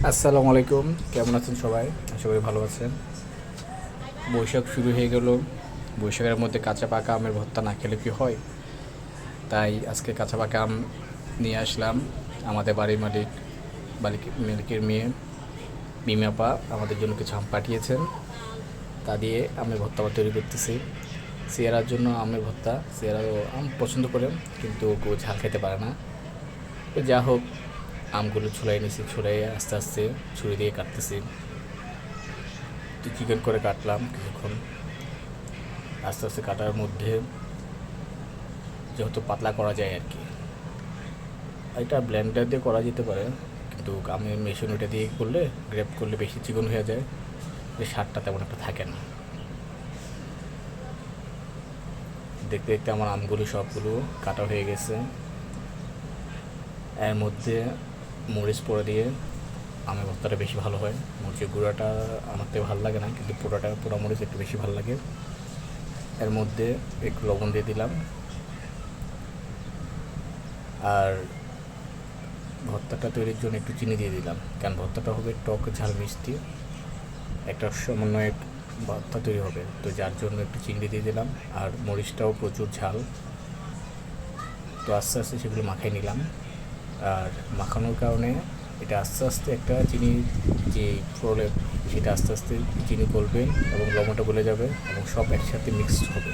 আসসালামু আলাইকুম, কেমন আছেন সবাই? আশা করি ভালো আছেন। বৈশাখ শুরু হয়ে গেল। বৈশাখের মধ্যে কাঁচা পাকা আমের ভর্তা না খেলে কি হয়? তাই আজকে কাঁচা পাকা আম নিয়ে আসলাম। আমাদের বাড়ির মালিকের মেয়ে মিমি আপা আমাদের জন্য কিছু আম পাঠিয়েছেন। তা দিয়ে আমের ভর্তা আবার তৈরি করতেছি। সিয়ারার জন্য আমের ভর্তা। সিয়ারাও আম পছন্দ করে, কিন্তু ও ঝাল খেতে পারে না। তো যা হোক, আমগুলো ছুলাই নিছি, ছুলাই আস্তে আস্তে ছুরি দিয়ে কাটতেছি। চিকেন করে কাটলাম কিছুক্ষণ। আস্তে আস্তে কাটার মধ্যে যেহেতু পাতলা করা যায় আর কি, এটা ব্লেন্ডার দিয়ে করা যেতে পারে, কিন্তু আমি মেশিন ওটা দিয়ে করলে, গ্রেপ করলে বেশি চিকন হয়ে যায়, যে স্বাদটা তেমন একটা থাকে না। দেখতে দেখতে আমার আমগুলো সবগুলো কাটা হয়ে গেছে। এর মধ্যে মরিচ পোড়া দিয়ে আমের ভর্তাটা বেশি ভালো হয়। মরিচের গুঁড়াটা আমার তো ভালো লাগে না, কিন্তু পোড়া মরিচ একটু বেশি ভালো লাগে। এর মধ্যে একটু লবণ দিয়ে দিলাম, আর ভর্তাটা তৈরির জন্য একটু চিনি দিয়ে দিলাম, কারণ ভর্তাটা হবে টক ঝাল মিষ্টি, একটা সমন্বয়ে ভর্তা তৈরি হবে, তো যার জন্য একটু চিনি দিয়ে দিলাম। আর মরিচটাও প্রচুর ঝাল। তো আস্তে আস্তে সেগুলো মাখিয়ে নিলাম। আর মাখানোর কারণে এটা আস্তে আস্তে একটা চিনি যে প্রলেপ, সেটা আস্তে আস্তে চিনি গলবে এবং লবণটা গলে যাবে এবং সব একসাথে মিক্সড হবে।